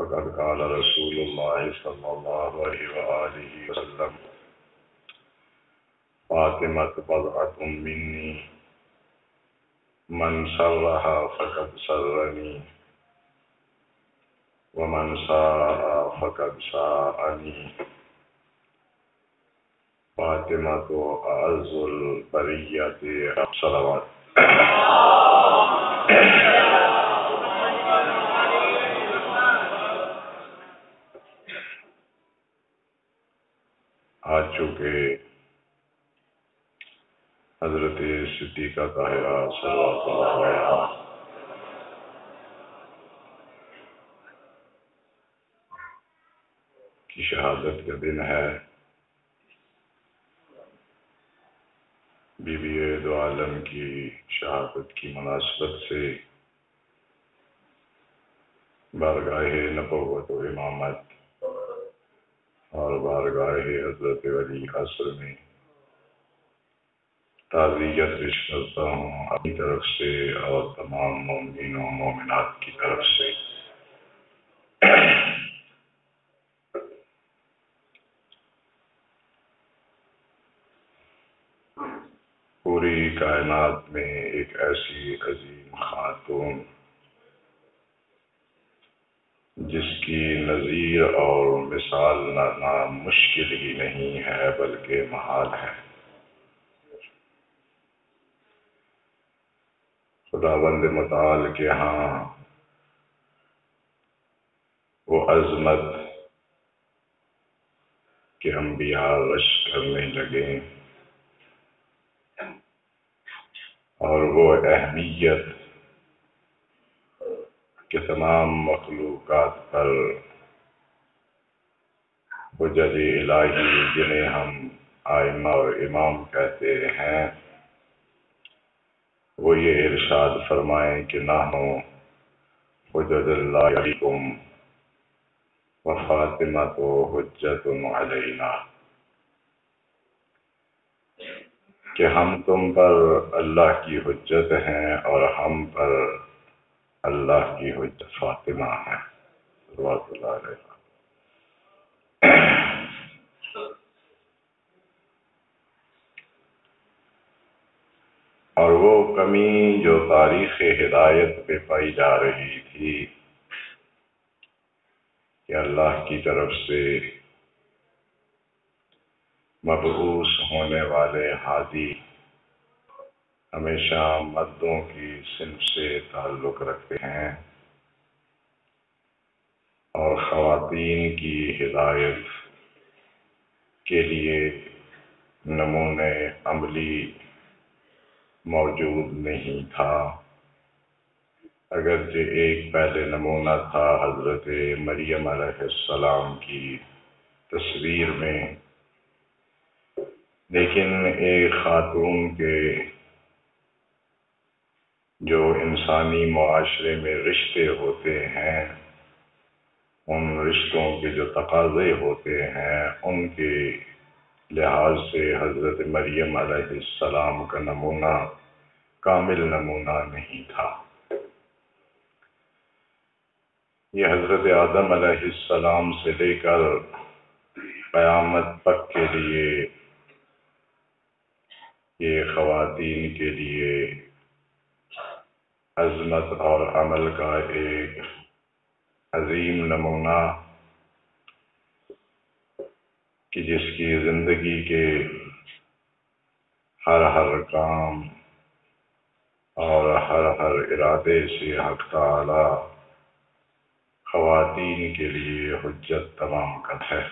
فقد قال رسول الله صلى الله عليه وآله وسلم فاطمة بضعة مني من سرها فقد سرني ومن ساء فقد ساءني فاطمة أعز البرية صلوات. آج چونکہ حضرت صدیقہ طاہرہ صلوات اللہ علیہا کی شہادت کا دن ہے، بی بی دو عالم کی شہادت کی مناسبت سے بارگاہ نبوت و امامت اور بارگاہ حضرت ولی عصر میں تعزیت پیش کرتا ہوں اپنی طرف سے اور تمام مومنین و مومنات کی طرف سے۔ پوری کائنات میں ایک ایسی عظیم خاتون جس کی نظیر اور مثال نہ مشکل ہی نہیں ہے بلکہ محال ہے، خداوند متعال کے ہاں وہ عظمت کہ انبیاء رش کرنے لگے اور وہ اہمیت کہ تمام مخلوقات پر حجج الہی جنہیں ہم آئمہ اور امام کہتے ہیں، وہ یہ ارشاد فرمائیں کہ نحن حجج اللہ علیکم و فاطمۃ حجۃ علینا، کہ ہم تم پر اللہ کی حجت ہیں اور ہم پر اللہ کی حجت فاطمہ ہے صلوات اللہ علیہ۔ اور وہ کمی جو تاریخ ہدایت پہ پائی جا رہی تھی کہ اللہ کی طرف سے مبعوث ہونے والے ہادی ہمیشہ مردوں کی صنف سے تعلق رکھتے ہیں اور خواتین کی ہدایت کے لیے نمونے عملی موجود نہیں تھا، اگرچہ ایک پہلے نمونہ تھا حضرت مریم علیہ السلام کی تصویر میں، لیکن ایک خاتون کے جو انسانی معاشرے میں رشتے ہوتے ہیں، ان رشتوں کے جو تقاضے ہوتے ہیں، ان کے لحاظ سے حضرت مریم علیہ السلام کا نمونہ کامل نمونہ نہیں تھا۔ یہ حضرت آدم علیہ السلام سے لے کر قیامت تک کے لیے یہ خواتین کے لیے عظمت اور عمل کا ایک عظیم نمونہ کہ جس کی زندگی کے ہر کام اور ہر ارادے سے حق تعالی خواتین کے لیے حجت تمام کر ہے۔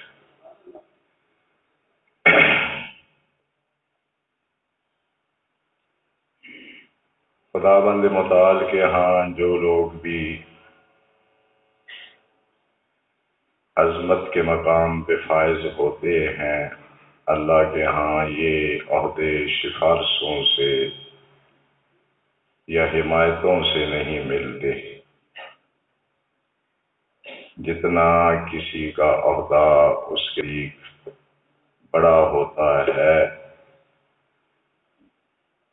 خداوند متعال کے ہاں جو لوگ بھی عظمت کے مقام پہ فائز ہوتے ہیں، اللہ کے ہاں یہ عہدے سفارشوں سے یا حمایتوں سے نہیں ملتے، جتنا کسی کا عہدہ اس کے لیے بڑا ہوتا ہے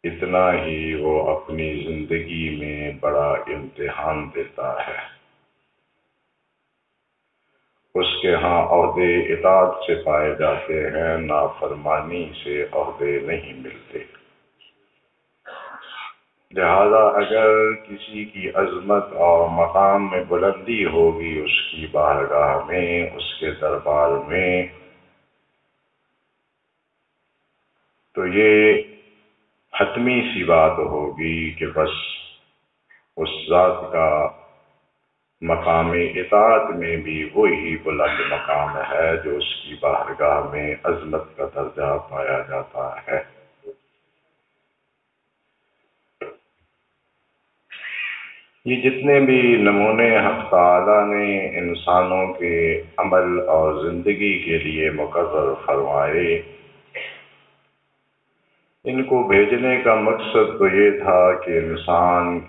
اتنا ہی وہ اپنی زندگی میں بڑا امتحان دیتا ہے۔ اس کے ہاں عہدے اطاعت سے پائے جاتے ہیں، نافرمانی سے عہدے نہیں ملتے۔ لہذا اگر کسی کی عظمت اور مقام میں بلندی ہوگی اس کی بارگاہ میں، اس کے دربار میں، تو یہ حتمی سی بات ہوگی کہ بس اس ذات کا مقام اطاعت میں بھی وہی بلند مقام ہے جو اس کی بارگاہ میں عظمت کا درجہ پایا جاتا ہے۔ یہ جتنے بھی نمونے حق تعالیٰ نے انسانوں کے عمل اور زندگی کے لیے مقرر فرمائے، ان کو بھیجنے کا مقصد تو یہ تھا کہ انسان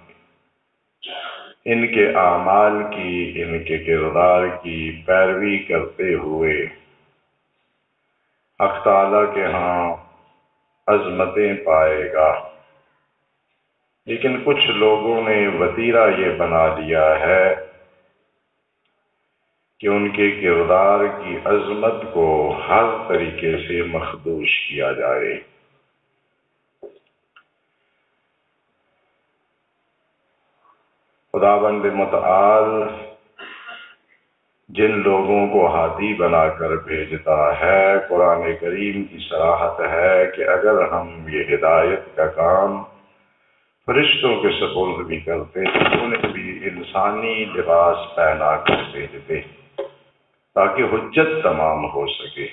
ان کے اعمال کی، ان کے کردار کی پیروی کرتے ہوئے حق تعالیٰ کے ہاں عظمتیں پائے گا۔ لیکن کچھ لوگوں نے وتیرہ یہ بنا لیا ہے کہ ان کے کردار کی عظمت کو ہر طریقے سے مخدوش کیا جائے۔ خداوند متعال جن لوگوں کو ہادی بنا کر بھیجتا ہے، قرآن کریم کی صراحت ہے کہ اگر ہم یہ ہدایت کا کام فرشتوں کے سپرد بھی کرتے تو انہیں بھی انسانی لباس پہنا کر بھیجتے تاکہ حجت تمام ہو سکے۔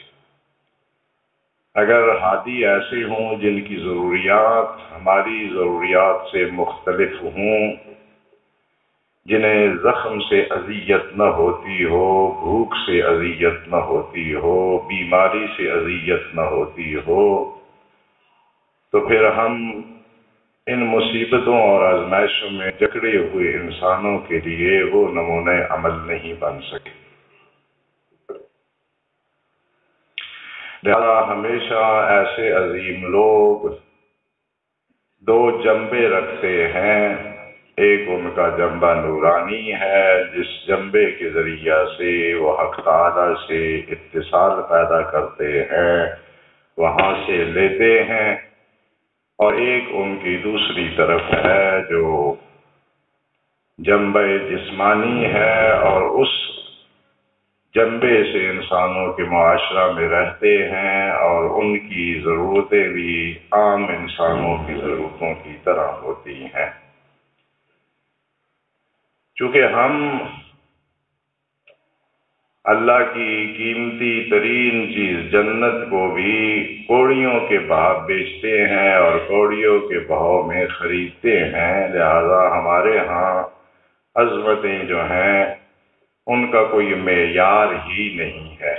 اگر ہادی ایسے ہوں جن کی ضروریات ہماری ضروریات سے مختلف ہوں، جنہیں زخم سے اذیت نہ ہوتی ہو، بھوک سے اذیت نہ ہوتی ہو، بیماری سے اذیت نہ ہوتی ہو، تو پھر ہم ان مصیبتوں اور آزمائشوں میں جکڑے ہوئے انسانوں کے لیے وہ نمونۂ عمل نہیں بن سکے۔ لہذا ہمیشہ ایسے عظیم لوگ دو جنبے رکھتے ہیں، ایک ان کا جنبہ نورانی ہے جس جنبے کے ذریعہ سے وہ حق تعالیٰ سے اتصال پیدا کرتے ہیں، وہاں سے لیتے ہیں، اور ایک ان کی دوسری طرف ہے جو جنبہ جسمانی ہے، اور اس جنبے سے انسانوں کے معاشرہ میں رہتے ہیں اور ان کی ضرورتیں بھی عام انسانوں کی ضرورتوں کی طرح ہوتی ہیں۔ چونکہ ہم اللہ کی قیمتی ترین چیز جنت کو بھی کوڑیوں کے بھاؤ بیچتے ہیں اور کوڑیوں کے بھاؤ میں خریدتے ہیں، لہذا ہمارے ہاں عظمتیں جو ہیں ان کا کوئی معیار ہی نہیں ہے۔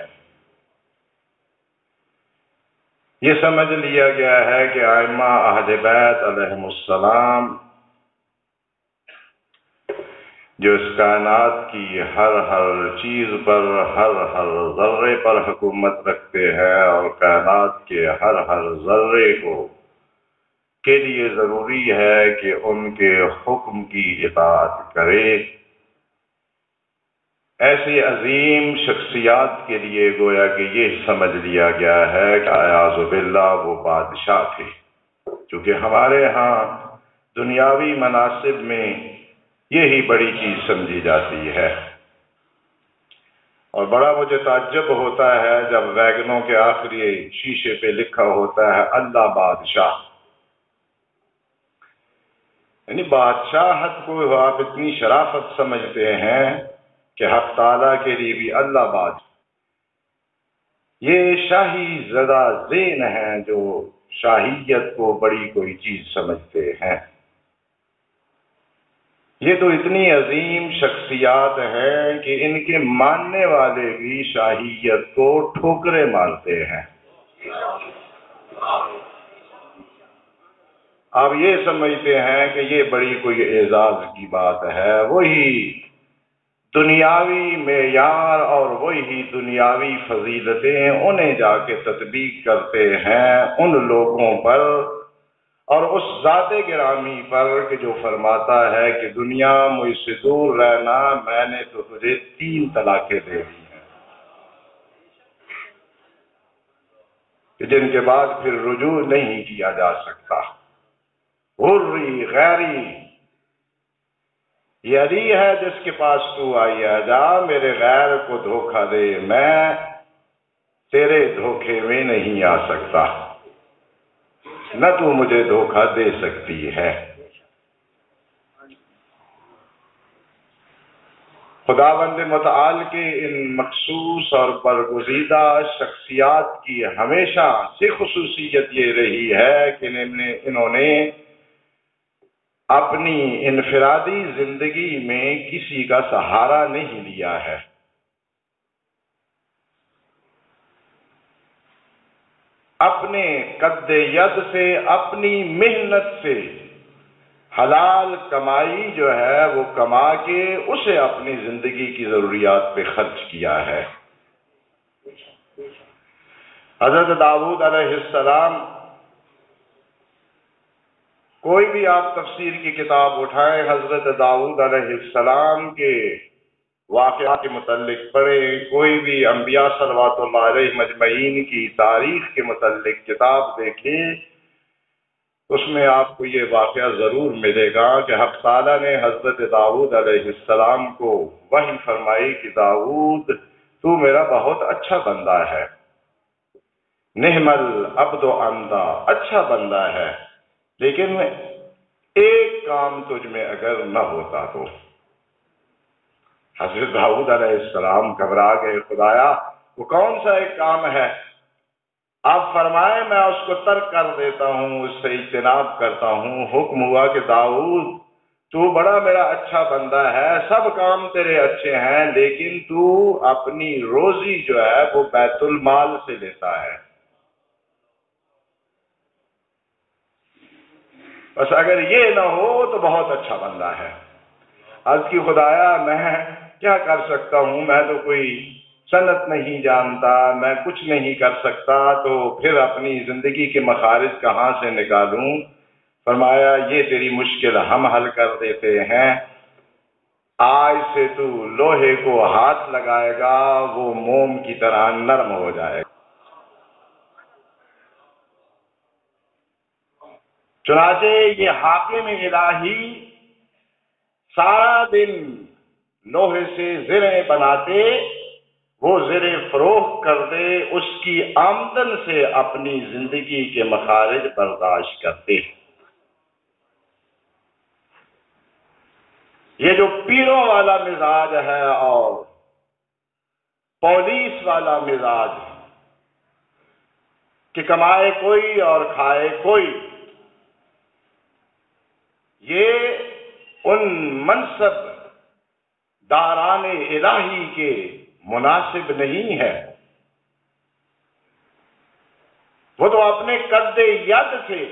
یہ سمجھ لیا گیا ہے کہ ائمہ اہل بیت علیہم السلام جو اس کائنات کی ہر چیز پر، ہر ذرے پر حکومت رکھتے ہیں اور کائنات کے ہر ذرے کے لیے ضروری ہے کہ ان کے حکم کی اطاعت کرے، ایسی عظیم شخصیات کے لیے گویا کہ یہ سمجھ لیا گیا ہے کہ اعوذ باللہ وہ بادشاہ تھے، چونکہ ہمارے ہاں دنیاوی مناصب میں یہی بڑی چیز سمجھی جاتی ہے۔ اور بڑا مجھے تعجب ہوتا ہے جب ویگنوں کے آخری شیشے پہ لکھا ہوتا ہے اللہ بادشاہ، یعنی بادشاہت کو آپ اتنی شرافت سمجھتے ہیں کہ حق تعالیٰ کے لیے بھی اللہ بادشاہ۔ یہ شاہی زدہ ذہن ہیں جو شاہیت کو بڑی کوئی چیز سمجھتے ہیں۔ یہ تو اتنی عظیم شخصیات ہیں کہ ان کے ماننے والے بھی شاہیت کو ٹھوکرے مارتے ہیں۔ آپ یہ سمجھتے ہیں کہ یہ بڑی کوئی اعزاز کی بات ہے، وہی دنیاوی معیار اور وہی دنیاوی فضیلتیں انہیں جا کے تطبیق کرتے ہیں ان لوگوں پر اور اس ذات گرامی پر کہ جو فرماتا ہے کہ دنیا مجھ سے دور رہنا، میں نے تو تجھے 3 طلاقیں دے دی ہیں۔ جن کے بعد پھر رجوع نہیں کیا جا سکتا۔ غری غیری، یہ علی ہے جس کے پاس تو آیا جا، میرے غیر کو دھوکہ دے، میں تیرے دھوکے میں نہیں آ سکتا، نہ تو مجھے دھوکہ دے سکتی ہے۔ خداوند متعال کے ان مخصوص اور برگزیدہ شخصیات کی ہمیشہ سے خصوصیت یہ رہی ہے کہ انہوں نے اپنی انفرادی زندگی میں کسی کا سہارا نہیں لیا ہے۔ اپنے قد ید سے، اپنی محنت سے حلال کمائی جو ہے وہ کما کے اسے اپنی زندگی کی ضروریات پہ خرچ کیا ہے۔ حضرت داؤد علیہ السلام، کوئی بھی آپ تفسیر کی کتاب اٹھائیں، حضرت داؤد علیہ السلام کے واقعات کے متعلق پڑھیں، کوئی بھی انبیاء صلوات اللہ علیہ مجمعین کی تاریخ کے متعلق کتاب دیکھیں، اس میں آپ کو یہ واقعہ ضرور ملے گا کہ حق تعالیٰ نے حضرت داؤد علیہ السلام کو وحی فرمائی کہ داؤد تو میرا بہت اچھا بندہ ہے، نعم العبد انت، اچھا بندہ ہے، لیکن ایک کام تجھ میں اگر نہ ہوتا تو۔ حضرت داؤد علیہ السلام گھبرا گئے، خدایا وہ کون سا ایک کام ہے؟ آپ فرمائے میں اس کو ترک کر دیتا ہوں، اس سے اجتناب کرتا ہوں۔ حکم ہوا کہ داؤد تو بڑا میرا اچھا بندہ ہے، سب کام تیرے اچھے ہیں، لیکن تو اپنی روزی جو ہے وہ بیت المال سے لیتا ہے، بس اگر یہ نہ ہو تو بہت اچھا بندہ ہے۔ عرض کی خدایا میں کیا کر سکتا ہوں، میں تو کوئی صنعت نہیں جانتا، میں کچھ نہیں کر سکتا، تو پھر اپنی زندگی کے مخارج کہاں سے نکالوں؟ فرمایا یہ تیری مشکل ہم حل کر دیتے ہیں، آج سے تو لوہے کو ہاتھ لگائے گا وہ موم کی طرح نرم ہو جائے گا۔ چنانچہ یہ حاکم الہی سارا دن لوہے سے زریں بناتے، وہ زریں فروخت کر دے، اس کی آمدن سے اپنی زندگی کے مخارج برداشت کرتے۔ یہ جو پیروں والا مزاج ہے اور پولیس والا مزاج کہ کمائے کوئی اور کھائے کوئی، یہ ان منصب داران الہی کے مناسب نہیں ہے۔ وہ تو اپنے قد ید سے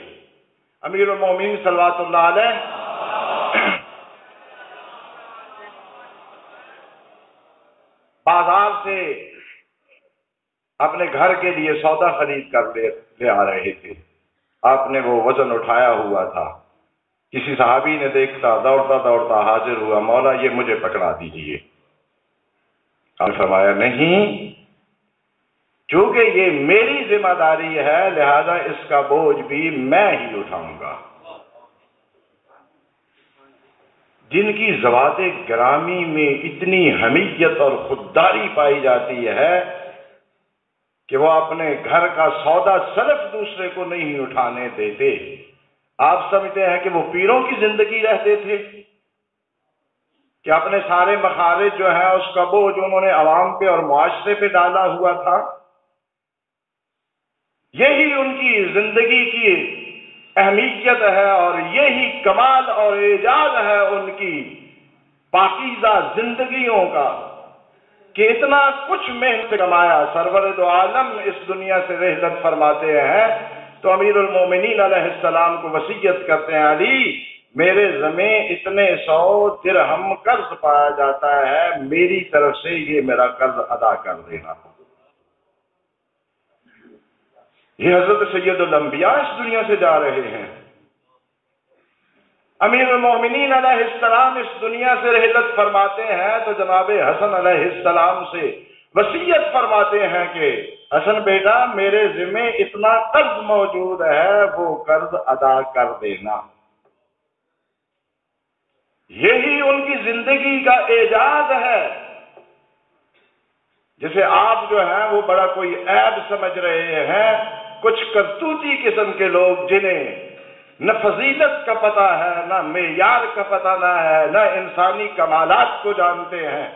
امیر المومنین صلوات اللہ علیہ بازار سے اپنے گھر کے لیے سودا خرید کر لے آ رہے تھے۔ آپ نے وہ وزن اٹھایا ہوا تھا، کسی صحابی نے دیکھتا، دوڑتا دوڑتا حاضر ہوا، مولا یہ مجھے پکڑا دیجیے۔ آپ نے فرمایا نہیں، چونکہ یہ میری ذمہ داری ہے لہذا اس کا بوجھ بھی میں ہی اٹھاؤں گا۔ جن کی ذوات گرامی میں اتنی حمیت اور خودداری پائی جاتی ہے کہ وہ اپنے گھر کا سودا صرف دوسرے کو نہیں اٹھانے دیتے، آپ سمجھتے ہیں کہ وہ پیروں کی زندگی رہتے تھے کہ اپنے سارے مخارج جو ہیں اس کا بوجھ انہوں نے عوام پہ اور معاشرے پہ ڈالا ہوا تھا؟ یہی ان کی زندگی کی اہمیت ہے اور یہی کمال اور اعجاز ہے ان کی پاکیزہ زندگیوں کا کہ اتنا کچھ محنت کمایا۔ سرور دو عالم اس دنیا سے رحلت فرماتے ہیں تو امیر المومنین علیہ السلام کو وصیت کرتے ہیں، علی میرے ذمے اتنے 100 درہم قرض پایا جاتا ہے، میری طرف سے یہ میرا قرض ادا کر دینا۔ یہ حضرت سید الانبیاء اس دنیا سے جا رہے ہیں۔ امیر المومنین علیہ السلام اس دنیا سے رحلت فرماتے ہیں تو جناب حسن علیہ السلام سے وصیت فرماتے ہیں کہ حسن بیٹا میرے ذمہ اتنا قرض موجود ہے، وہ قرض ادا کر دینا۔ یہی ان کی زندگی کا اعجاز ہے، جسے آپ جو ہیں وہ بڑا کوئی عیب سمجھ رہے ہیں۔ کچھ کرتوتی قسم کے لوگ جنہیں نہ فضیلت کا پتہ ہے، نہ معیار کا پتہ نہ ہے، نہ انسانی کمالات کو جانتے ہیں،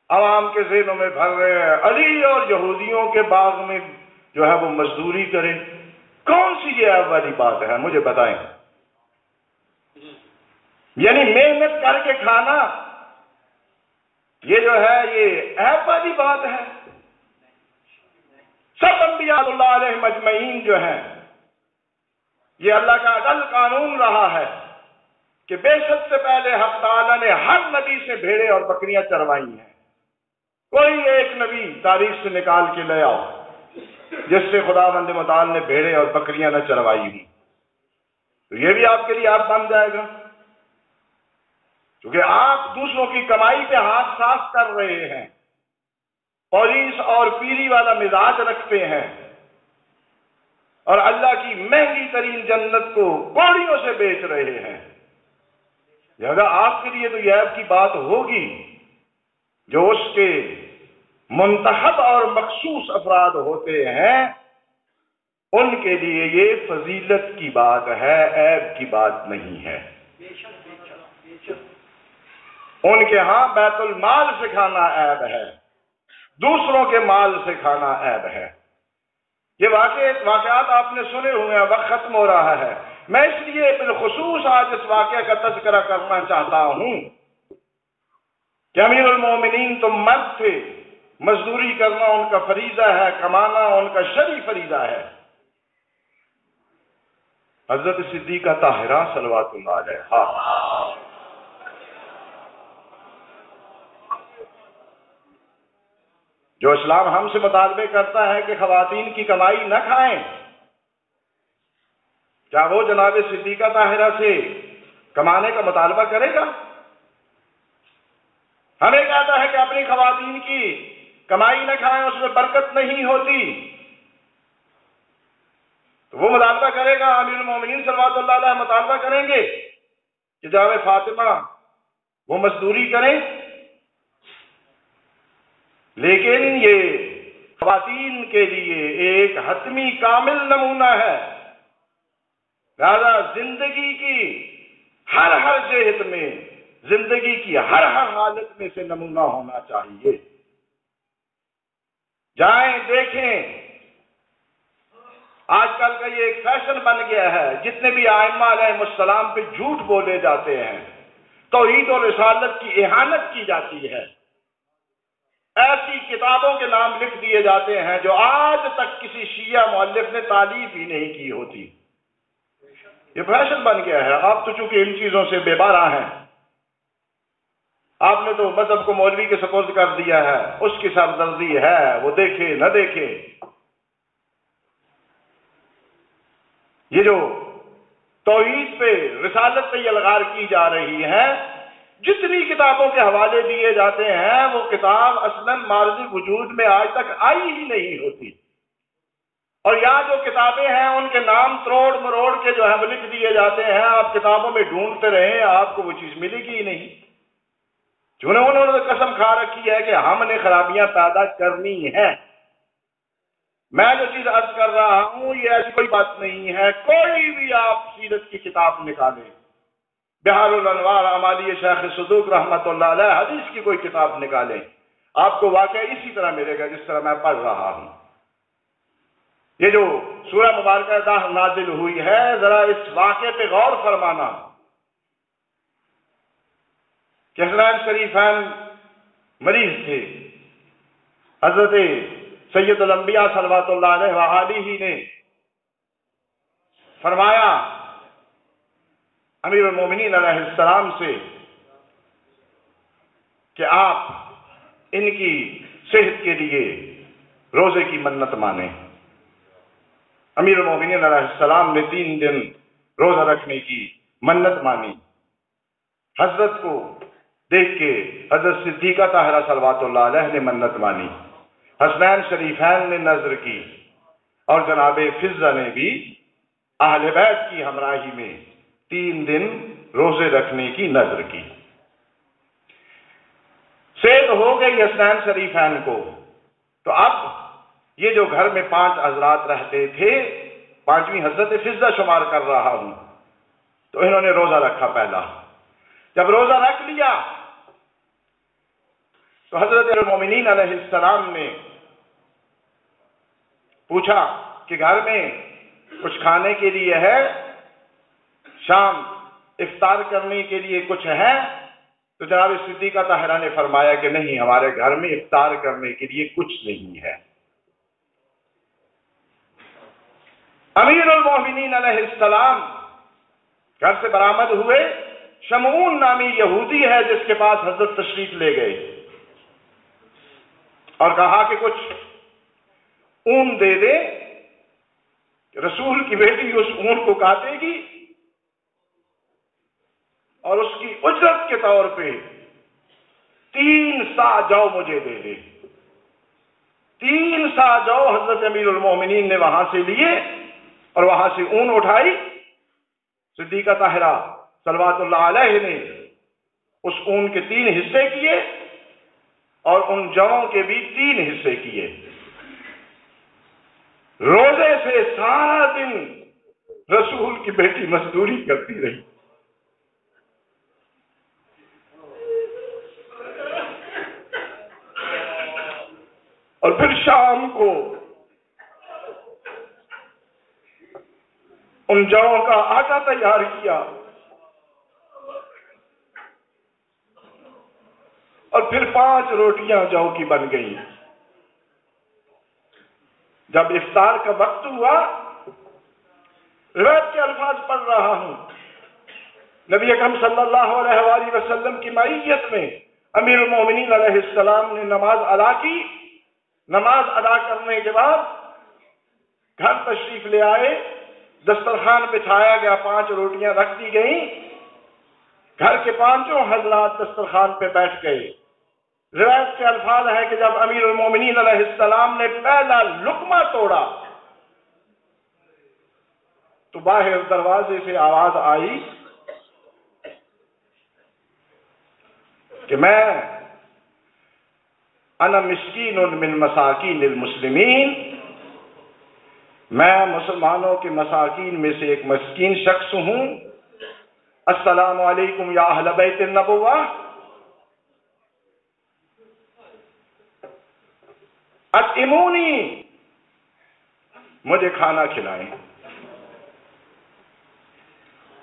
عوام کے ذہنوں میں بھر رہے ہیں علی اور یہودیوں کے باغ میں جو ہے وہ مزدوری کریں۔ کون سی یہ عیب والی بات ہے؟ مجھے بتائیں۔ یعنی محنت کر کے کھانا یہ جو ہے یہ عیب والی بات ہے؟ سب انبیاء اللہ علیہ مجمعین جو ہیں، یہ اللہ کا اٹل قانون رہا ہے کہ بعثت سے پہلے حق تعالیٰ نے ہر نبی سے بھیڑیں اور بکریاں چروائی ہیں۔ کوئی ایک نبی تاریخ سے نکال کے لے آؤ جس سے خداوند متعال نے بھیڑیں اور بکریاں نہ چروائی ہوں، تو یہ بھی آپ کے لیے آپ بن جائے گا، کیونکہ آپ دوسروں کی کمائی پہ ہاتھ صاف کر رہے ہیں، پولیس اور پیری والا مزاج رکھتے ہیں، اور اللہ کی مہنگی ترین جنت کو کوڑیوں سے بیچ رہے ہیں۔ لہذا آپ کے لیے تو یہ عیب کی بات ہوگی جو اس کے منتخب اور مخصوص افراد ہوتے ہیں، ان کے لیے یہ فضیلت کی بات ہے، عیب کی بات نہیں ہے۔ ان کے ہاں بیت المال سے کھانا عیب ہے، دوسروں کے مال سے کھانا عیب ہے۔ یہ واقعات آپ نے سنے ہوئے ہیں، وقت ختم ہو رہا ہے، میں اس لیے بالخصوص آج اس واقعہ کا تذکرہ کرنا چاہتا ہوں کہ امیر المومنین تو مرد تھے، مزدوری کرنا ان کا فریضہ ہے، کمانا ان کا شرعی فریضہ ہے۔ حضرت صدیقہ طاہرہ صلوات اللہ علیہا جو اسلام ہم سے مطالبے کرتا ہے کہ خواتین کی کمائی نہ کھائیں، کیا وہ جناب صدیقہ طاہرہ سے کمانے کا مطالبہ کرے گا؟ ہمیں کہتا ہے کہ اپنی خواتین کی کمائی نہ کھائیں، اس میں برکت نہیں ہوتی، تو وہ مطالبہ کرے گا؟ امیر المومنین صلوات اللہ علیہ مطالبہ کریں گے کہ جناب فاطمہ وہ مزدوری کریں؟ لیکن یہ خواتین کے لیے ایک حتمی کامل نمونہ ہے، لہذا زندگی کی ہر جہت میں، زندگی کی ہر حالت میں سے نمونہ ہونا چاہیے۔ جائیں دیکھیں، آج کل کا یہ ایک فیشن بن گیا ہے، جتنے بھی ائمہ علیہ السلام پہ جھوٹ بولے جاتے ہیں، توحید و رسالت کی اہانت کی جاتی ہے، ایسی کتابوں کے نام لکھ دیے جاتے ہیں جو آج تک کسی شیعہ مؤلف نے تالیف ہی نہیں کی ہوتی۔ یہ فیشن بن گیا ہے۔ آپ تو چونکہ ان چیزوں سے بے بارہ ہیں، آپ نے تو مذہب کو مولوی کے سپرد کر دیا ہے، اس کی سردردی ہے، وہ دیکھے نہ دیکھے۔ یہ جو توحید پہ، رسالت پہ یلغار کی جا رہی ہے، جتنی کتابوں کے حوالے دیے جاتے ہیں، وہ کتاب اصلاً ماضی وجود میں آج تک آئی ہی نہیں ہوتی، اور یہاں جو کتابیں ہیں ان کے نام تروڑ مروڑ کے جو ہے وہ لکھ دیے جاتے ہیں۔ آپ کتابوں میں ڈھونڈتے رہیں، آپ کو وہ چیز ملے گی ہی نہیں، چونکہ انہوں نے قسم کھا رکھی ہے کہ ہم نے خرابیاں پیدا کرنی ہیں۔ میں جو چیز عرض کر رہا ہوں یہ ایسی کوئی بات نہیں ہے، کوئی بھی آپ سیرت کی کتاب نکالیں، بہار الانوار امالی شیخ صدوق رحمت اللہ علیہ، حدیث کی کوئی کتاب نکالیں، آپ کو واقعہ اسی طرح ملے گا جس طرح میں پڑھ رہا ہوں۔ یہ جو سورہ مبارکہ نازل ہوئی ہے، ذرا اس واقعے پہ غور فرمانا کہ حسنین شریفین مریض تھے، حضرت سید الانبیاء صلوات اللہ علیہ وآلہ نے فرمایا امیر المومنین علیہ السلام سے کہ آپ ان کی صحت کے لیے روزے کی منت مانیں۔ امیر المومنین علیہ السلام نے 3 دن روزہ رکھنے کی منت مانی۔ حضرت کو دیکھ کے حضرت صدیقہ طاہرہ صلوات اللہ علیہ نے منت مانی، حسنین شریفین نے نذر کی اور جناب فضہ نے بھی اہل بیت کی ہمراہی میں 3 دن روزے رکھنے کی نذر کی۔ صحت ہو گئی حسنین شریفین کو، تو اب یہ جو گھر میں 5 حضرات رہتے تھے، 5ویں حضرت فضہ شمار کر رہا ہوں، تو انہوں نے روزہ رکھا پہلا۔ جب روزہ رکھ لیا تو حضرت المومنین علیہ السلام نے پوچھا کہ گھر میں کچھ کھانے کے لیے ہے، شام افطار کرنے کے لیے کچھ ہے؟ تو جناب صدیقہ طاہرہ نے فرمایا کہ نہیں، ہمارے گھر میں افطار کرنے کے لیے کچھ نہیں ہے۔ امیر المومنین علیہ السلام گھر سے برآمد ہوئے، شمعون نامی یہودی ہے جس کے پاس حضرت تشریف لے گئے اور کہا کہ کچھ اون دے دے، رسول کی بیٹی اس اون کو کاٹے گی اور اس کی اجرت کے طور پہ 3 سا جو مجھے دے دے۔ 3 سا جو حضرت امیر المومنین نے وہاں سے لیے اور وہاں سے اون اٹھائی۔ صدیقہ طاہرہ صلوات اللہ علیہ نے اس اون کے 3 حصے کیے اور ان جووں کے بھی 3 حصے کیے۔ روزے سے سارا دن رسول کی بیٹی مزدوری کرتی رہی۔ اور پھر شام کو ان جووں کا آٹا تیار کیا اور پھر 5 روٹیاں جو کی بن گئیں۔ جب افطار کا وقت ہوا، روایت کے الفاظ پڑھ رہا ہوں، نبی اکرم صلی اللہ علیہ وآلہ وسلم کی معیت میں امیر المومنین علیہ السلام نے نماز ادا کی۔ نماز ادا کرنے کے بعد گھر تشریف لے آئے، دسترخوان بچھایا گیا، 5 روٹیاں رکھ دی گئیں، گھر کے 5 حضرات دسترخوان پہ بیٹھ گئے۔ روایت کے الفاظ ہے کہ جب امیر المومنین علیہ السلام نے پہلا لقمہ توڑا تو باہر دروازے سے آواز آئی کہ انا مسکین من مساکین المسلمین، میں مسلمانوں کے مساکین میں سے ایک مسکین شخص ہوں۔ السلام علیکم یا اہل بیت النبوہ، اطعمونی، مجھے کھانا کھلائیں،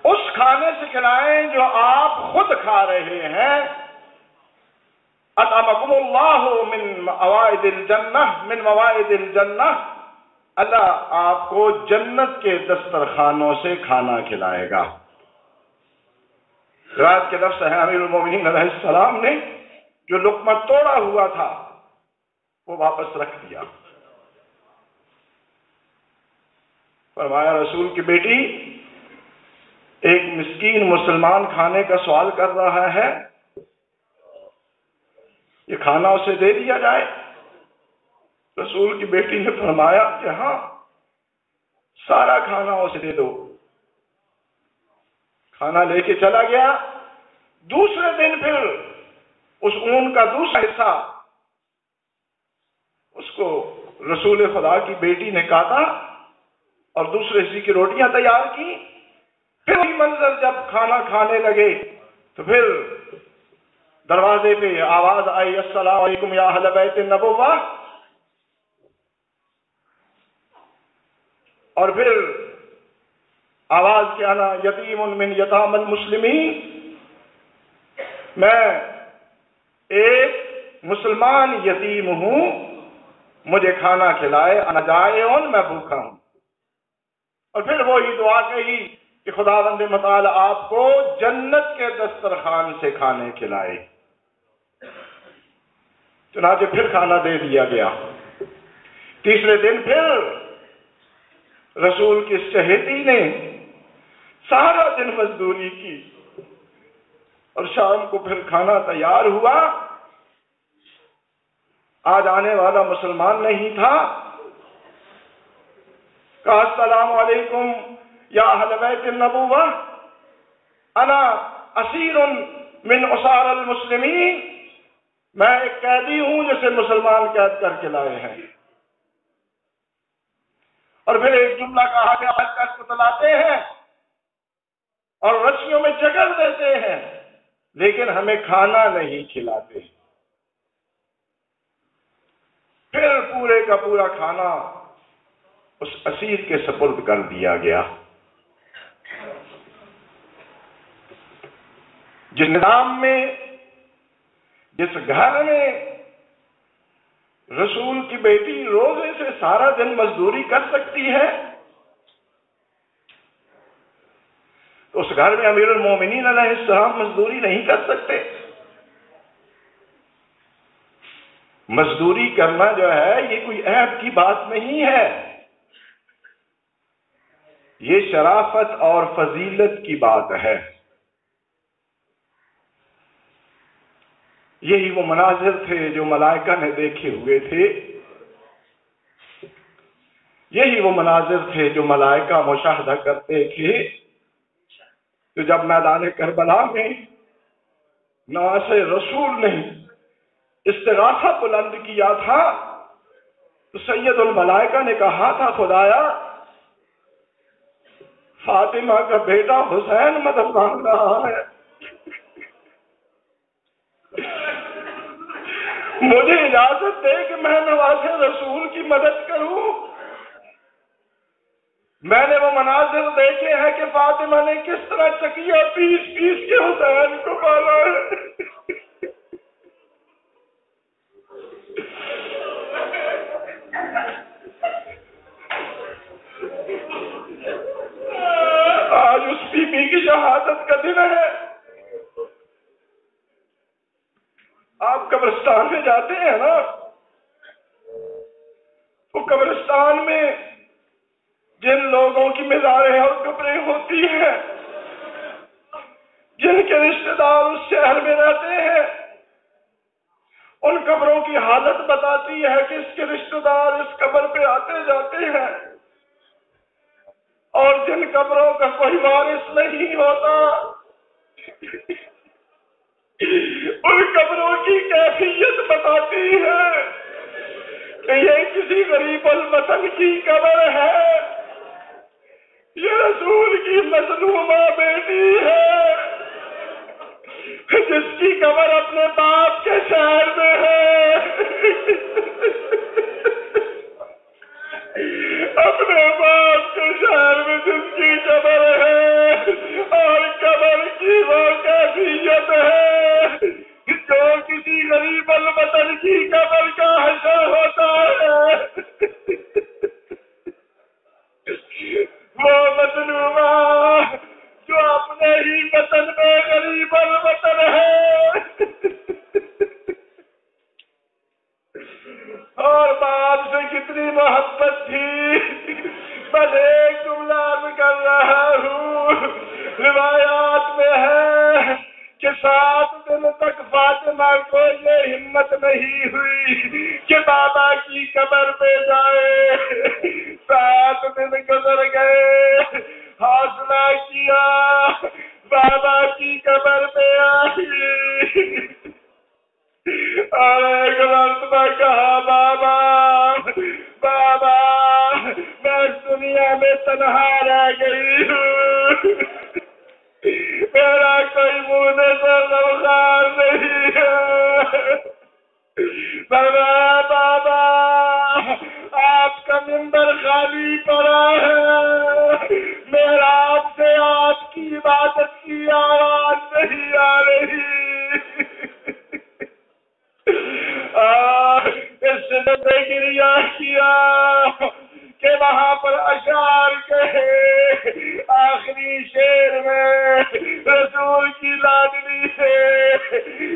اس کھانے سے کھلائیں جو آپ خود کھا رہے ہیں۔ اطعمکم اللہ من موائد الجنہ، من موائد الجنہ، اللہ آپ کو جنت کے دسترخوانوں سے کھانا کھلائے گا۔ روایت کے لفظ ہے امیر المومنین علیہ السلام نے جو لقمہ توڑا ہوا تھا وہ واپس رکھ دیا۔ فرمایا رسول کی بیٹی، ایک مسکین مسلمان کھانے کا سوال کر رہا ہے، یہ کھانا اسے دے دیا جائے؟ رسول کی بیٹی نے فرمایا کہ ہاں، سارا کھانا اسے دے دو۔ کھانا لے کے چلا گیا۔ دوسرے دن پھر اس اون کا دوسرا حصہ اس کو رسول خدا کی بیٹی نے کاٹا اور دوسرے حصے کی روٹیاں تیار کی۔ پھر وہی منظر، جب کھانا کھانے لگے تو پھر دروازے پہ آواز آئی، السلام علیکم یا اہل بیت النبوہ، اور پھر آواز کہ انا یتیم من یتام المسلمین، میں ایک مسلمان یتیم ہوں، مجھے کھانا کھلائے، انا جائعٌ، میں بھوکا ہوں۔ اور پھر وہی دعا کہی کہ خداوند متعال آپ کو جنت کے دسترخوان سے کھانے کھلائے۔ چنانچہ پھر کھانا دے دیا گیا۔ تیسرے دن پھر رسول کی چہیتی نے سارا دن مزدوری کی اور شام کو پھر کھانا تیار ہوا۔ آج آنے والا مسلمان نہیں تھا، کہا السلام علیکم یا اہل بیت النبوہ، انا اسیر من اسار المسلمین، میں ایک قیدی ہوں جسے مسلمان قید کر کے لائے ہیں۔ اور پھر ایک جملہ کہا کہ آج تک بتلاتے ہیں اور رسیوں میں جکڑ دیتے ہیں لیکن ہمیں کھانا نہیں کھلاتے۔ پھر پورے کا پورا کھانا اس اسیر کے سپرد کر دیا گیا۔ جس نظام میں، جس گھر میں رسول کی بیٹی روزے سے سارا دن مزدوری کر سکتی ہے، تو اس گھر میں امیر المومنین علیہ السلام مزدوری نہیں کر سکتے؟ مزدوری کرنا جو ہے یہ کوئی عیب کی بات نہیں ہے، یہ شرافت اور فضیلت کی بات ہے۔ یہی وہ مناظر تھے جو ملائکہ نے دیکھے ہوئے تھے، یہی وہ مناظر تھے جو ملائکہ مشاہدہ کرتے تھے۔ تو جب میدان کربلا میں نواسہ رسول نے استغاثہ بلند کیا تھا تو سید الملائکہ نے کہا تھا خدایا فاطمہ کا بیٹا حسین مدد مانگ رہا ہے، مجھے اجازت دے کہ میں نواسہ رسول کی مدد کروں۔ میں نے وہ مناظر دیکھے ہیں کہ فاطمہ نے کس طرح چکیا پیس پیس کے حسین کو پالا ہے۔ آج اس بی بی کی شہادت کا دن ہے۔ آپ قبرستان میں جاتے ہیں نا، وہ قبرستان میں جن لوگوں کی مزاریں اور قبریں ہوتی ہیں، جن کے رشتہ دار اس شہر میں رہتے ہیں، ان قبروں کی حالت بتاتی ہے کہ اس کے رشتہ دار اس قبر پہ آتے جاتے ہیں، اور جن قبروں کا کوئی وارث نہیں ہوتا ان قبروں کی کیفیت بتاتی ہے کہ یہ کسی غریب الوطن کی قبر ہے، یہ رسول کی مظلومہ بیٹی ہے جس کی قبر اپنے باپ کے شہر میں ہے، اپنے باپ کے شہر میں جس کی قبر ہے، اور قبر کی وہ کیفیت ہے جو کسی غریب الوطن کی قبر کا حشر ہوتا ہے۔ وہ مظلومہ جو اپنے ہی وطن میں غریب الوطن ہے اور باپ سے کتنی محبت تھی۔ بس ایک جملہ عرض کر رہا ہوں، روایات میں ہے کہ 7 دن تک فاطمہ کو یہ ہمت نہیں ہوئی کہ بابا کی قبر پہ جائے۔ 7 دن گزر گئے، حوصلہ کیا، بابا کی قبر پہ آئی اور ایک مرتبہ کہا بابا بابا میں دنیا میں تنہا رہ گئی ہوں، میرا کوئی منہ نظر غمخوار نہیں ہے۔ فرمایا بابا آپ کا منبر خالی پڑا ہے، میرا آپ سے آپ کی عبادت کی آواز نہیں آ رہی۔ اس نے گریا کیا کہ وہاں پر اشعار کہے، آخری شعر میں رسول کی لاڈلی سے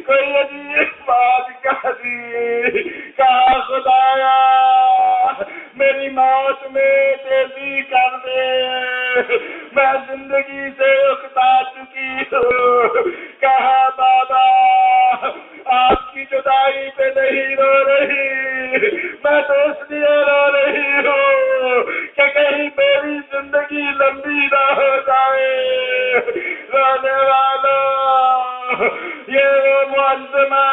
کوئی عجیب بات کہہ دی، کہا خدایا میری موت میں تیزی کر دے، میں زندگی سے اکتا چکی ہوں۔ کہا بابا آپ کی جدائی پہ نہیں رو رہی، معظمہ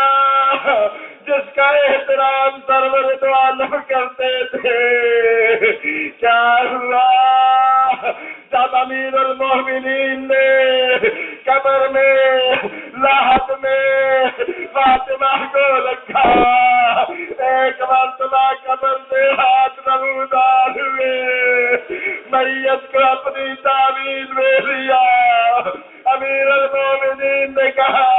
جس کا احترام سرور دو عالم کرتے تھے، کیا ہوا جب امیر المومنین نے قبر میں لاحد میں فاطمہ کو رکھا، ایک مرتبہ قبر سے ہاتھ نمودار ہوئے، میت کو اپنی تعمیر میں لیا، امیر المومنین نے کہا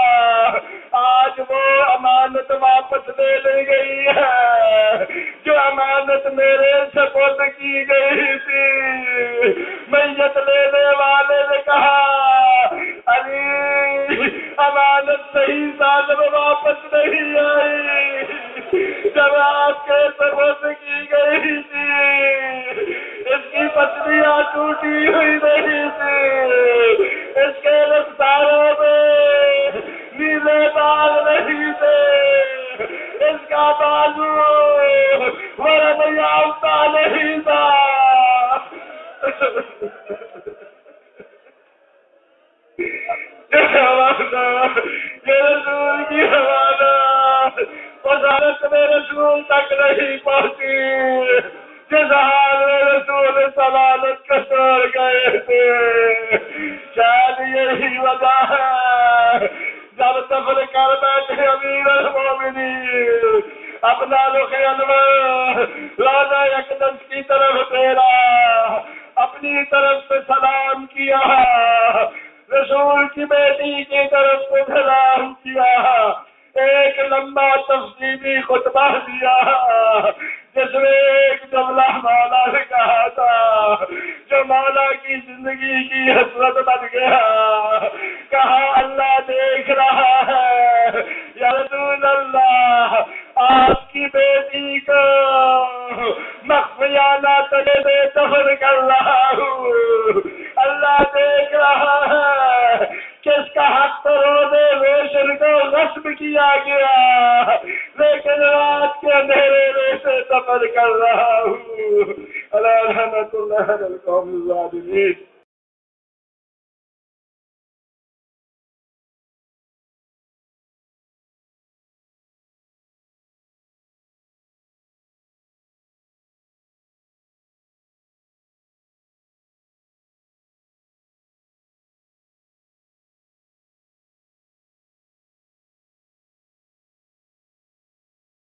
آج وہ امانت واپس لے لی گئی ہے جو امانت میرے سپرد کی گئی تھی۔ میت لینے والے نے کہا علی امانت صحیح سال میں واپس نہیں آئی جب آپ کے سپرد کی گئی تھی، اس کی پسلیاں ٹوٹی ہوئی نہیں تھی، اس کے رخساروں میں نیلے باغ نہیں تھے، اس کا بازو ورم یافتہ نہیں تھا۔ یہ رسول کی حوالت وزارت میں رسول تک نہیں پہنچی جس حال میں رسول سوالت کا توڑ گئے تھے۔ شاید یہی وجہ ہے جب سفر کر بیٹھے امیر المومنین اپنا رخ انور روضہ اقدس کی طرف پھیرا، اپنی طرف سے سلام کیا، رسول کی بیٹی کی طرف سے سلام کیا، ایک لمبا تفصیلی خطبہ دیا جس میں ایک جملہ مولا نے کہا تھا جو مولا کی زندگی کی حسرت بن گیا، کہا اللہ دیکھ رہا ہے یا رسول اللہ، آپ کی بیٹی کو مخفیانہ تلے میں دفن کر رہا ہوں، اللہ دیکھ رہا ہے کس کا حق تو روزے روشن کو غصب کیا گیا لیکن رات کے اندھیرے میں سے دفن کر رہا ہوں۔ اللہ رحمت اللہ علی القوم الظالمین۔